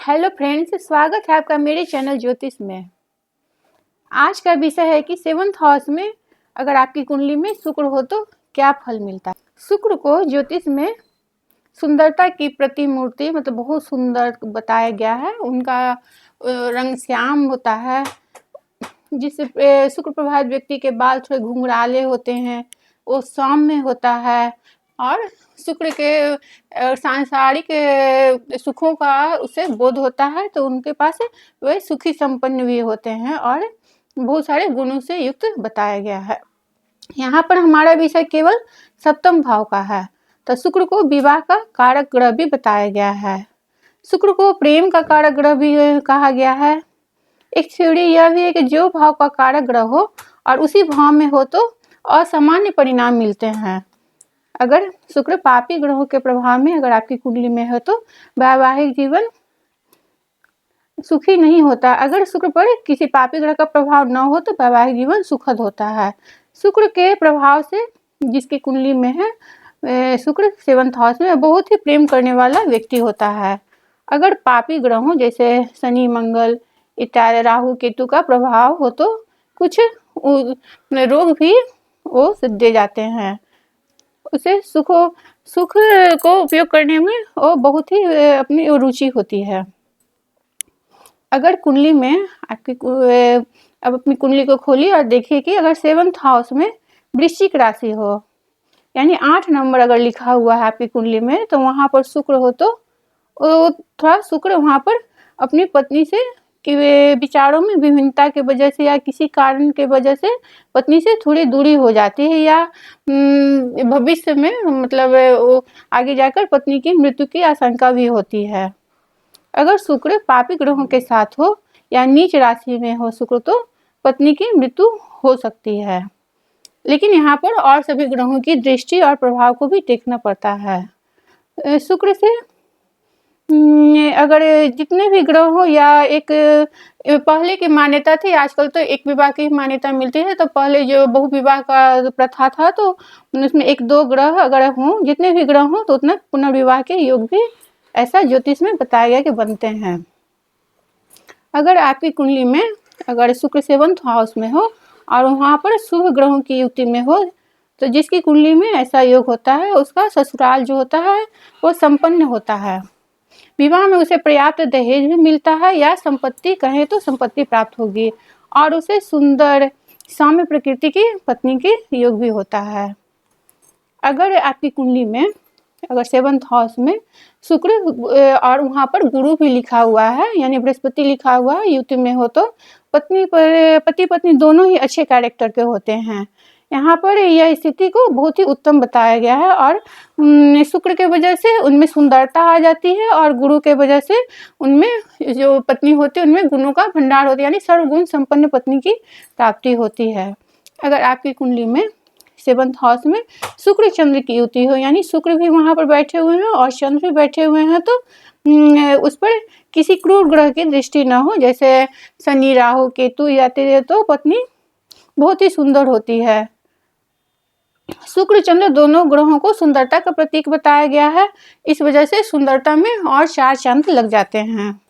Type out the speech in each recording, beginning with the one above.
Hello friends, स्वागत है आपका मेरे चैनल ज्योतिष में। आज का विषय है कि 7th हाउस में अगर आपकी कुंडली में शुक्र हो तो क्या फल मिलता है। शुक्र को ज्योतिष में सुंदरता की प्रतिमूर्ति मतलब बहुत सुंदर बताया गया है। उनका रंग श्याम होता है, जिससे शुक्र प्रभावित व्यक्ति के बाल थोड़े घुंघराले होते हैं, वो सौम्य होता है और शुक्र के सांसारिक सुखों का उसे बोध होता है, तो उनके पास वे सुखी संपन्न भी होते हैं और बहुत सारे गुणों से युक्त बताया गया है। यहाँ पर हमारा विषय केवल सप्तम भाव का है, तो शुक्र को विवाह का कारक ग्रह भी बताया गया है। शुक्र को प्रेम का कारक ग्रह भी कहा गया है। एक थ्योरी यह भी है कि जो भाव का कारक ग्रह हो और उसी भाव में हो तो असामान्य परिणाम मिलते हैं। अगर शुक्र पापी ग्रहों के प्रभाव में अगर आपकी कुंडली में है तो वैवाहिक जीवन सुखी नहीं होता। अगर शुक्र पर किसी पापी ग्रह का प्रभाव न हो तो वैवाहिक जीवन सुखद होता है। शुक्र के प्रभाव से जिसकी कुंडली में है शुक्र 7th हाउस में बहुत ही प्रेम करने वाला व्यक्ति होता है। अगर पापी ग्रहों जैसे शनि मंगल इत्यादि राहु केतु का प्रभाव हो तो कुछ रोग भी वो दे जाते हैं। उसे सुख को उपयोग करने में वो बहुत ही अपनी रुचि होती है। अगर कुंडली में आपकी अब अपनी कुंडली को खोलिए और देखिए कि अगर 7th हाउस में वृश्चिक राशि हो, यानी 8 नंबर अगर लिखा हुआ है आपकी कुंडली में, तो वहाँ पर शुक्र हो तो थोड़ा शुक्र वहाँ पर अपनी पत्नी से कि वे विचारों में विभिन्नता के वजह से या किसी कारण के वजह से पत्नी से थोड़ी दूरी हो जाती है, या भविष्य में मतलब वो आगे जाकर पत्नी की मृत्यु की आशंका भी होती है। अगर शुक्र पापी ग्रहों के साथ हो या नीच राशि में हो शुक्र, तो पत्नी की मृत्यु हो सकती है। लेकिन यहाँ पर और सभी ग्रहों की दृष्टि और प्रभाव को भी देखना पड़ता है। शुक्र से अगर जितने भी ग्रह हो या एक पहले की मान्यता थी, आजकल तो एक विवाह की मान्यता मिलती है, तो पहले जो बहुविवाह का प्रथा था तो उसमें 1-2 ग्रह अगर हों, जितने भी ग्रह हों तो उतना पुनर्विवाह के योग भी ऐसा ज्योतिष में बताया गया कि बनते हैं। अगर आपकी कुंडली में अगर शुक्र 7th हाउस में हो और वहाँ पर शुभ ग्रहों की युक्ति में हो, तो जिसकी कुंडली में ऐसा योग होता है उसका ससुराल जो होता है वो संपन्न होता है। विवाह में उसे पर्याप्त दहेज भी मिलता है या संपत्ति कहें तो संपत्ति प्राप्त होगी, और उसे सुंदर सौम्य प्रकृति की पत्नी के योग भी होता है। अगर आपकी कुंडली में अगर 7th हाउस में शुक्र और वहाँ पर गुरु भी लिखा हुआ है यानी बृहस्पति लिखा हुआ है युति में हो, तो पति पत्नी दोनों ही अच्छे कैरेक्टर के होते हैं। यहाँ पर यह स्थिति को बहुत ही उत्तम बताया गया है और शुक्र के वजह से उनमें सुंदरता आ जाती है और गुरु के वजह से उनमें जो पत्नी होती है उनमें गुणों का भंडार होता है, यानी सर्वगुण संपन्न पत्नी की प्राप्ति होती है। अगर आपकी कुंडली में 7th हाउस में शुक्र चंद्र की युति हो, यानी शुक्र भी वहाँ पर बैठे हुए हैं और चंद्र भी बैठे हुए हैं, तो उस पर किसी क्रूर ग्रह की दृष्टि न हो, जैसे शनि राहु केतु आते हैं, तो पत्नी बहुत ही सुंदर होती है। शुक्र चंद्र दोनों ग्रहों को सुंदरता का प्रतीक बताया गया है, इस वजह से सुंदरता में और 4 चांद लग जाते हैं।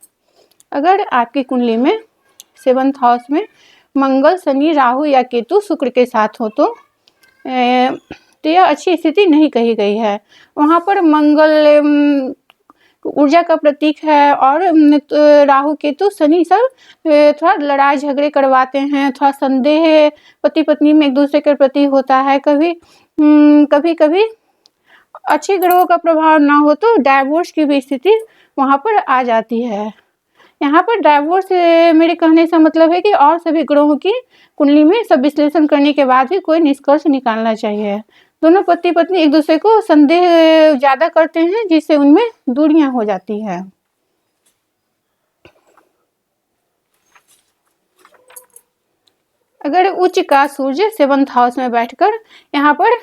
अगर आपकी कुंडली में 7th हाउस में मंगल शनि राहु या केतु शुक्र के साथ हो तो यह अच्छी स्थिति नहीं कही गई है। वहाँ पर मंगल ऊर्जा का प्रतीक है और राहु केतु शनि सब थोड़ा लड़ाई झगड़े करवाते हैं, थोड़ा संदेह पति पत्नी में एक दूसरे के प्रति होता है। कभी कभी अच्छे ग्रहों का प्रभाव ना हो तो डाइवोर्स की भी स्थिति वहाँ पर आ जाती है। यहाँ पर डाइवोर्स मेरे कहने से मतलब है कि और सभी ग्रहों की कुंडली में सब विश्लेषण करने के बाद ही कोई निष्कर्ष निकालना चाहिए। दोनों पति पत्नी एक दूसरे को संदेह ज़्यादा करते हैं, जिससे उनमें दूरियां हो जाती है। अगर उच्च का सूर्य 7th हाउस में बैठकर यहाँ पर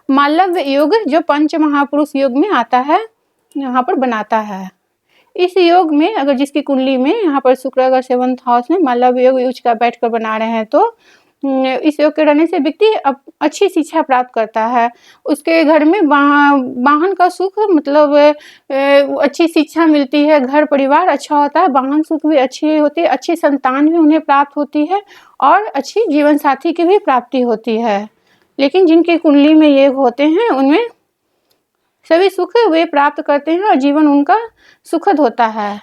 मालव्य योग जो पंच महापुरुष योग में आता है यहाँ पर बनाता है। इस योग में अगर जिसकी कुंडली में यहाँ पर शुक्र अगर 7th हाउस में मालव्य योग उच्च का बैठकर बना रहे हैं, तो इस योग के रहने से व्यक्ति अच्छी शिक्षा प्राप्त करता है। उसके घर में वाहन का सुख मतलब अच्छी शिक्षा मिलती है, घर परिवार अच्छा होता है, वाहन सुख भी अच्छी होती है, अच्छी संतान भी उन्हें प्राप्त होती है और अच्छी जीवन साथी की भी प्राप्ति होती है। लेकिन जिनकी कुंडली में ये होते हैं उनमें सभी सुख वे प्राप्त करते हैं और जीवन उनका सुखद होता है।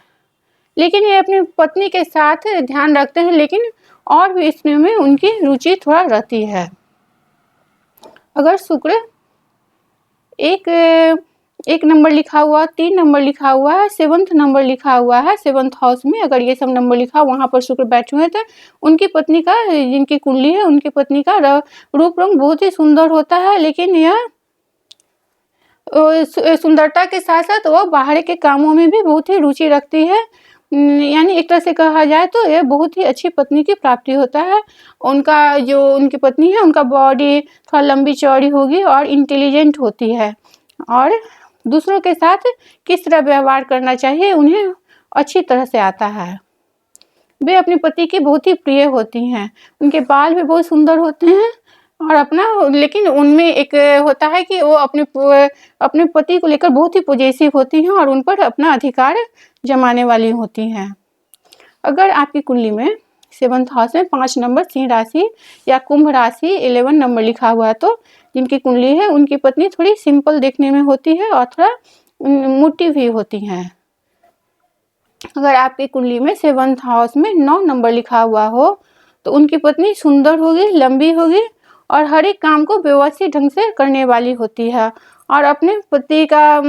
लेकिन ये अपनी पत्नी के साथ ध्यान रखते हैं, लेकिन और भी इसमें उनकी रुचि थोड़ा रहती है। अगर शुक्र एक नंबर लिखा हुआ, 3 नंबर लिखा हुआ है, 7th नंबर लिखा हुआ है, 7th हाउस में अगर ये सब नंबर लिखा वहाँ पर शुक्र बैठे हुए हैं, तो उनकी पत्नी का, जिनकी कुंडली है उनकी पत्नी का रूप रंग बहुत ही सुंदर होता है। लेकिन यह सुंदरता के साथ साथ वो बाहर के कामों में भी बहुत ही रुचि रखती है। यानी एक तरह से कहा जाए तो ये बहुत ही अच्छी पत्नी की प्राप्ति होता है। उनका जो उनकी पत्नी है उनका बॉडी थोड़ा लंबी चौड़ी होगी और इंटेलिजेंट होती है और दूसरों के साथ किस तरह व्यवहार करना चाहिए उन्हें अच्छी तरह से आता है। वे अपने पति की बहुत ही प्रिय होती हैं। उनके बाल भी बहुत सुंदर होते हैं और लेकिन उनमें एक होता है कि वो अपने पति को लेकर बहुत ही पॉजेसिव होती हैं और उन पर अपना अधिकार जमाने वाली होती हैं। अगर आपकी कुंडली में 7th हाउस में 5 नंबर सिंह राशि या कुंभ राशि 11 नंबर लिखा हुआ है, तो जिनकी कुंडली है उनकी पत्नी थोड़ी सिंपल देखने में होती है और थोड़ा मोटी भी होती हैं। अगर आपकी कुंडली में 7th हाउस में 9 नंबर लिखा हुआ हो तो उनकी पत्नी सुंदर होगी, लंबी होगी और हर एक काम को व्यवस्थित ढंग से करने वाली होती है और अपने पति का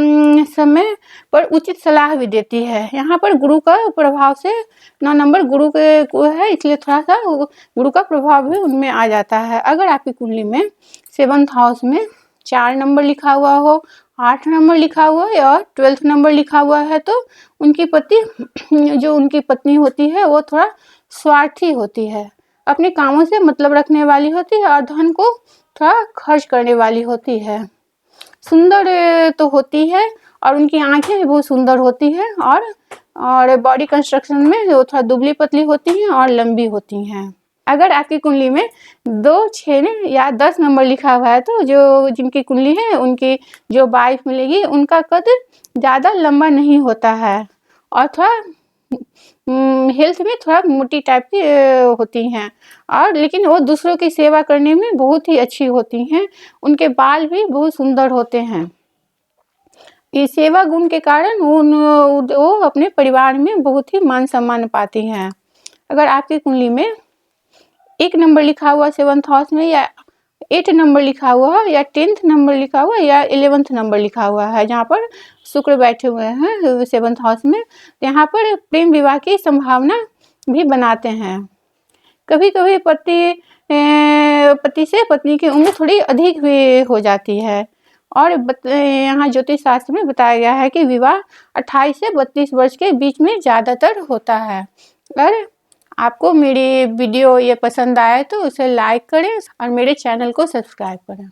समय पर उचित सलाह भी देती है। यहाँ पर गुरु का प्रभाव से 9 नंबर गुरु के को है, इसलिए थोड़ा सा गुरु का प्रभाव भी उनमें आ जाता है। अगर आपकी कुंडली में 7th हाउस में 4 नंबर लिखा हुआ हो, 8 नंबर लिखा हुआ है और 12th नंबर लिखा हुआ है, तो उनकी पत्नी होती है वो थोड़ा स्वार्थी होती है, अपने कामों से मतलब रखने वाली होती है और धन को थोड़ा खर्च करने वाली होती है। सुंदर तो होती है और उनकी आंखें भी बहुत सुंदर होती हैं और बॉडी कंस्ट्रक्शन में वो थोड़ा दुबली पतली होती हैं और लंबी होती हैं। अगर आपकी कुंडली में 2, 6 या 10 नंबर लिखा हुआ है तो जिनकी कुंडली है उनकी जो वाइफ मिलेगी उनका कद ज़्यादा लंबा नहीं होता है और थोड़ा हेल्थ में थोड़ा मोटी टाइप की होती हैं और लेकिन वो दूसरों की सेवा करने में बहुत ही अच्छी होती हैं। उनके बाल भी बहुत सुंदर होते हैं। इस सेवा गुण के कारण वो अपने परिवार में बहुत ही मान सम्मान पाती हैं। अगर आपकी कुंडली में 1 नंबर लिखा हुआ 7th हाउस में या 8 नंबर लिखा हुआ है या 10th नंबर लिखा हुआ है या 11th नंबर लिखा हुआ है, जहाँ पर शुक्र बैठे हुए हैं 7th हाउस में, तो यहाँ पर प्रेम विवाह की संभावना भी बनाते हैं। कभी कभी पति से पत्नी की उम्र थोड़ी अधिक भी हो जाती है और यहाँ ज्योतिष शास्त्र में बताया गया है कि विवाह 28 से 32 वर्ष के बीच में ज़्यादातर होता है। अगर आपको मेरी वीडियो ये पसंद आए तो उसे लाइक करें और मेरे चैनल को सब्सक्राइब करें।